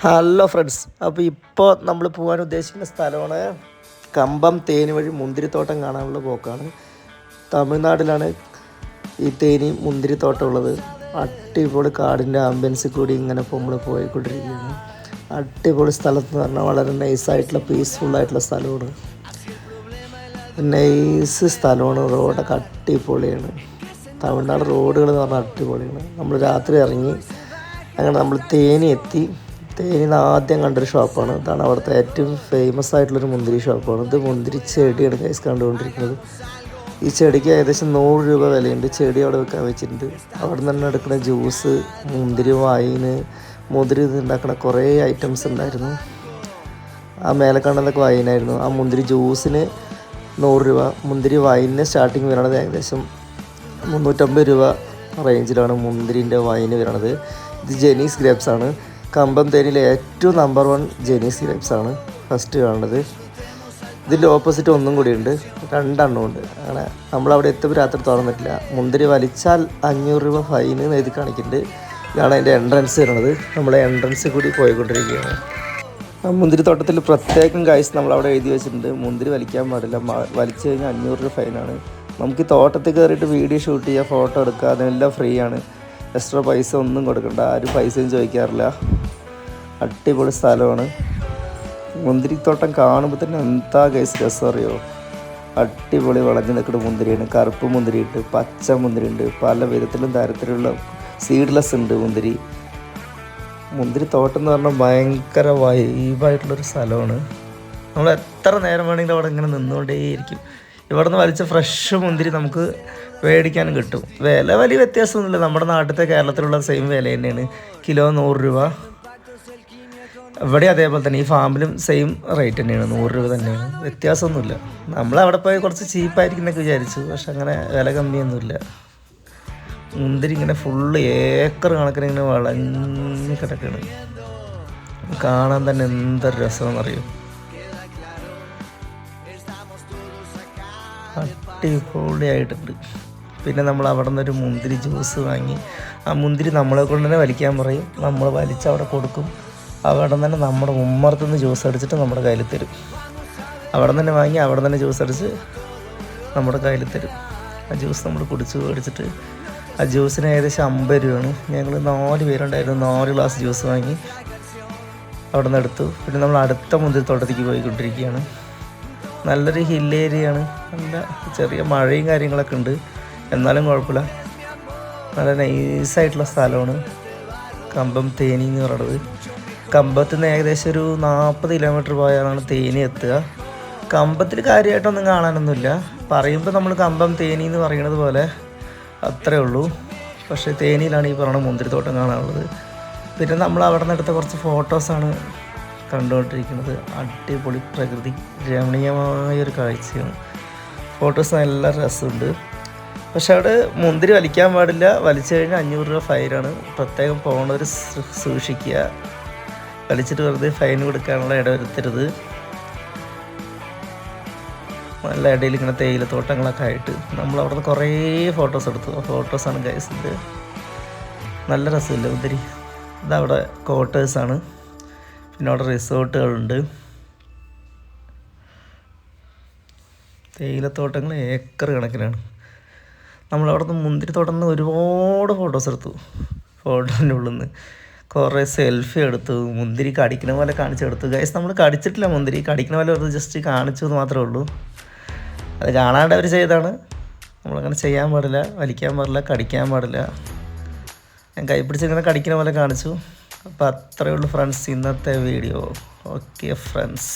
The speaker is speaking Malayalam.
ഹലോ ഫ്രണ്ട്സ്, അപ്പോൾ ഇപ്പോൾ നമ്മൾ പോകാൻ ഉദ്ദേശിക്കുന്ന സ്ഥലമാണ് കമ്പം തേനി വഴി മുന്തിരിത്തോട്ടം കാണാനുള്ള പോക്കാണ്. തമിഴ്നാട്ടിലാണ് ഈ തേനി മുന്തിരിത്തോട്ടം ഉള്ളത്. അടിപൊളി കാടിൻ്റെ ആംബിയൻസിൽ കൂടി ഇങ്ങനെ ഇപ്പോൾ നമ്മൾ പോയിക്കൊണ്ടിരിക്കുകയാണ്. അടിപൊളി സ്ഥലത്ത് എന്ന് പറഞ്ഞാൽ വളരെ നൈസായിട്ടുള്ള പീസ്ഫുള്ളായിട്ടുള്ള സ്ഥലമാണ്. നൈസ് സ്ഥലമാണ്. റോഡൊക്കെ അടിപൊളിയാണ്. തമിഴ്നാട് റോഡുകൾ എന്ന് പറഞ്ഞാൽ അടിപൊളിയാണ്. നമ്മൾ രാത്രി ഇറങ്ങി അങ്ങനെ നമ്മൾ തേനി എത്തി. തേനിന്ന് ആദ്യം കണ്ടൊരു ഷോപ്പാണ്. ഇതാണ് അവിടുത്തെ ഏറ്റവും ഫേമസ് ആയിട്ടുള്ളൊരു മുന്തിരി ഷോപ്പാണ്. ഇത് മുന്തിരി ചെടിയാണ് ഗൈസ് കണ്ടുകൊണ്ടിരിക്കുന്നത്. ഈ ചെടിക്ക് ഏകദേശം 100 രൂപ വിലയുണ്ട്. ചെടി അവിടെ വെക്കാൻ വെച്ചിട്ടുണ്ട്. അവിടെ നിന്ന് തന്നെ എടുക്കുന്ന ജ്യൂസ്, മുന്തിരി വൈന്, മുന്തിരി ഉണ്ടാക്കുന്ന കുറേ ഐറ്റംസ് ഉണ്ടായിരുന്നു. ആ മേലെ കാണുന്നതൊക്കെ വൈനായിരുന്നു. ആ മുന്തിരി ജ്യൂസിന് 100 രൂപ. മുന്തിരി വൈനിന് സ്റ്റാർട്ടിങ് വരണത് ഏകദേശം 350 രൂപ റേഞ്ചിലാണ് മുന്തിരിൻ്റെ വൈന് വരണത്. ഇത് ജെനീസ് ഗ്രേപ്സ് ആണ്. കമ്പം തേനിയിലെ ഏറ്റവും നമ്പർ 1 ജെനീസ് ഗ്രേപ്സ് ആണ് ഫസ്റ്റ് കാണുന്നത്. ഇതിൻ്റെ ഓപ്പോസിറ്റ് ഒന്നും കൂടി ഉണ്ട്, 2 എണ്ണം ഉണ്ട്. അങ്ങനെ നമ്മളവിടെ എത്തുമ്പോൾ രാത്രി തുറന്നിട്ടില്ല. മുന്തിരി വലിച്ചാൽ 500 രൂപ ഫൈന് എഴുതി കാണിക്കുന്നുണ്ട്. ഇതാണ് അതിൻ്റെ എൻട്രൻസ് വരുന്നത്. നമ്മൾ എൻട്രൻസിൽ കൂടി പോയിക്കൊണ്ടിരിക്കുകയാണ്. ആ മുന്തിരി തോട്ടത്തിൽ പ്രത്യേകം ഗൈസ് നമ്മളവിടെ എഴുതി വെച്ചിട്ടുണ്ട്, മുന്തിരി വലിക്കാൻ പാടില്ല, വലിച്ചു കഴിഞ്ഞാൽ 500 രൂപ ഫൈനാണ്. നമുക്ക് ഈ തോട്ടത്തിൽ കയറിയിട്ട് വീഡിയോ ഷൂട്ട് ചെയ്യുക, ഫോട്ടോ എടുക്കുക, അതിനെല്ലാം ഫ്രീ ആണ്. എക്സ്ട്രാ പൈസ ഒന്നും കൊടുക്കണ്ട, ആരും പൈസയും ചോദിക്കാറില്ല. അടിപൊളി സ്ഥലമാണ്. മുന്തിരിത്തോട്ടം കാണുമ്പോൾ തന്നെ എന്താ ഗൈസ് രസം അറിയോ. അടിപൊളി വളഞ്ഞു നിൽക്കുന്ന മുന്തിരിയാണ്. കറുപ്പ് മുന്തിരിയുണ്ട്, പച്ച മുന്തിരിയുണ്ട്, പല വിധത്തിലും തരത്തിലുള്ള സീഡ്ലെസ് ഉണ്ട് മുന്തിരി. മുന്തിരിത്തോട്ടം എന്ന് പറഞ്ഞാൽ ഭയങ്കര വൈബായിട്ടുള്ളൊരു സ്ഥലമാണ്. നമ്മൾ എത്ര നേരം വേണമെങ്കിലും അവിടെ ഇങ്ങനെ നിന്നുകൊണ്ടേയിരിക്കും. ഇവിടെ നിന്ന് വലിച്ച ഫ്രഷ് മുന്തിരി നമുക്ക് മേടിക്കാനും കിട്ടും. വില വലിയ വ്യത്യാസമൊന്നുമില്ല. നമ്മുടെ നാട്ടിലത്തെ കേരളത്തിലുള്ള സെയിം വില തന്നെയാണ്. കിലോ 100 രൂപ. ഇവിടെ അതേപോലെ തന്നെ ഈ ഫാമിലും സെയിം റേറ്റ് തന്നെയാണ്, 100 രൂപ തന്നെയാണ്. വ്യത്യാസമൊന്നുമില്ല. നമ്മളവിടെ പോയി കുറച്ച് ചീപ്പായിരിക്കും എന്നൊക്കെ വിചാരിച്ചു, പക്ഷെ അങ്ങനെ വില കമ്മിയൊന്നുമില്ല. മുന്തിരി ഇങ്ങനെ ഫുള്ള് ഏക്കർ കണക്കിന് ഇങ്ങനെ വളഞ്ഞ് കിടക്കുകയാണ്. കാണാൻ തന്നെ എന്തൊരു രസമെന്നറിയും. അടിപൊളിയായിട്ടുണ്ട്. പിന്നെ നമ്മൾ അവിടെ നിന്നൊരു മുന്തിരി ജ്യൂസ് വാങ്ങി. ആ മുന്തിരി നമ്മളെ കൊണ്ട് തന്നെ വലിക്കാൻ പറയും. നമ്മൾ വലിച്ച് അവിടെ കൊടുക്കും. അവിടെ തന്നെ നമ്മുടെ ഉമ്മറത്തു നിന്ന് ജ്യൂസ് അടിച്ചിട്ട് നമ്മുടെ കയ്യിൽ തരും. അവിടെ തന്നെ വാങ്ങി അവിടെ തന്നെ ജ്യൂസ് അടിച്ച് നമ്മുടെ കയ്യിൽ തരും. ആ ജ്യൂസ് നമ്മൾ കുടിച്ച് മേടിച്ചിട്ട് ആ ജ്യൂസിന് ഏകദേശം 50 രൂപയാണ്. ഞങ്ങൾ 4 പേരുണ്ടായിരുന്നു. 4 ഗ്ലാസ് ജ്യൂസ് വാങ്ങി അവിടെ നിന്ന് എടുത്തു. പിന്നെ നമ്മൾ അടുത്ത മുന്തിരിത്തോട്ടത്തേക്ക് പോയിക്കൊണ്ടിരിക്കുകയാണ്. നല്ലൊരു ഹിൽ ഏരിയയാണ്. നല്ല ചെറിയ മഴയും കാര്യങ്ങളൊക്കെ ഉണ്ട്, എന്നാലും കുഴപ്പമില്ല. നല്ല നൈസായിട്ടുള്ള സ്ഥലമാണ് കമ്പം തേനി എന്ന് പറയുന്നത്. കമ്പത്തിൽ നിന്ന് ഏകദേശം ഒരു 40 കിലോമീറ്റർ പോയാലാണ് തേനി എത്തുക. കമ്പത്തിൽ കാര്യമായിട്ടൊന്നും കാണാനൊന്നുമില്ല. പറയുമ്പോൾ നമ്മൾ കമ്പം തേനി എന്ന് പറയുന്നത് പോലെ അത്രേ ഉള്ളൂ. പക്ഷേ തേനിയിലാണ് ഈ പറയുന്ന മുന്തിരിത്തോട്ടം കാണാനുള്ളത്. പിന്നെ നമ്മൾ അവിടെ നിന്ന് എടുത്ത കുറച്ച് ഫോട്ടോസാണ് കണ്ടുകൊണ്ടിരിക്കുന്നത്. അടിപൊളി പ്രകൃതി രമണീയമായൊരു കാഴ്ചയാണ്. ഫോട്ടോസ് നല്ല രസമുണ്ട്. പക്ഷെ അവിടെ മുന്തിരി വലിക്കാൻ പാടില്ല. വലിച്ചു കഴിഞ്ഞാൽ 500 രൂപ ഫൈനാണ്. പ്രത്യേകം പോകണവർ സൂക്ഷിക്കുക. വലിച്ചിട്ട് വെറുതെ ഫൈൻ കൊടുക്കാനുള്ള ഇടവരുത്തരുത്. നല്ല ഇടയിൽ ഇങ്ങനെ തേയിലത്തോട്ടങ്ങളൊക്കെ ആയിട്ട് നമ്മൾ അവിടെ നിന്ന് കുറേ ഫോട്ടോസ് എടുത്തു. ആ ഫോട്ടോസാണ് ഗൈസ് ഇത്. നല്ല രസമില്ല മുന്തിരി. ഇതവിടെ ക്വാർട്ടേഴ്സാണ്. പിന്നെ അവിടെ റിസോർട്ടുകളുണ്ട്. തേയിലത്തോട്ടങ്ങൾ ഏക്കർ കണക്കിനാണ്. നമ്മളവിടെ നിന്ന് മുന്തിരിത്തോട്ടം നിന്ന് ഒരുപാട് ഫോട്ടോസ് എടുത്തു. ഫോട്ടോൻ്റെ ഉള്ളിൽ നിന്ന് കുറേ സെൽഫി എടുത്തു. മുന്തിരി കടിക്കുന്ന പോലെ കാണിച്ചെടുത്തു. ഗൈസ് നമ്മൾ കടിച്ചിട്ടില്ല മുന്തിരി. കടിക്കുന്ന പോലെ വെറുതെ ജസ്റ്റ് കാണിച്ചു എന്ന് മാത്രമേ ഉള്ളൂ. അത് കാണാണ്ട് അവർ ചെയ്താണ്. നമ്മളങ്ങനെ ചെയ്യാൻ പാടില്ല, വലിക്കാൻ പാടില്ല, കടിക്കാൻ പാടില്ല. ഞാൻ കൈ പിടിച്ചിങ്ങനെ കടിക്കുന്ന പോലെ കാണിച്ചു. അപ്പോൾ അത്രയേ ഉള്ളൂ ഫ്രണ്ട്സ് ഇന്നത്തെ വീഡിയോ. Okay friends.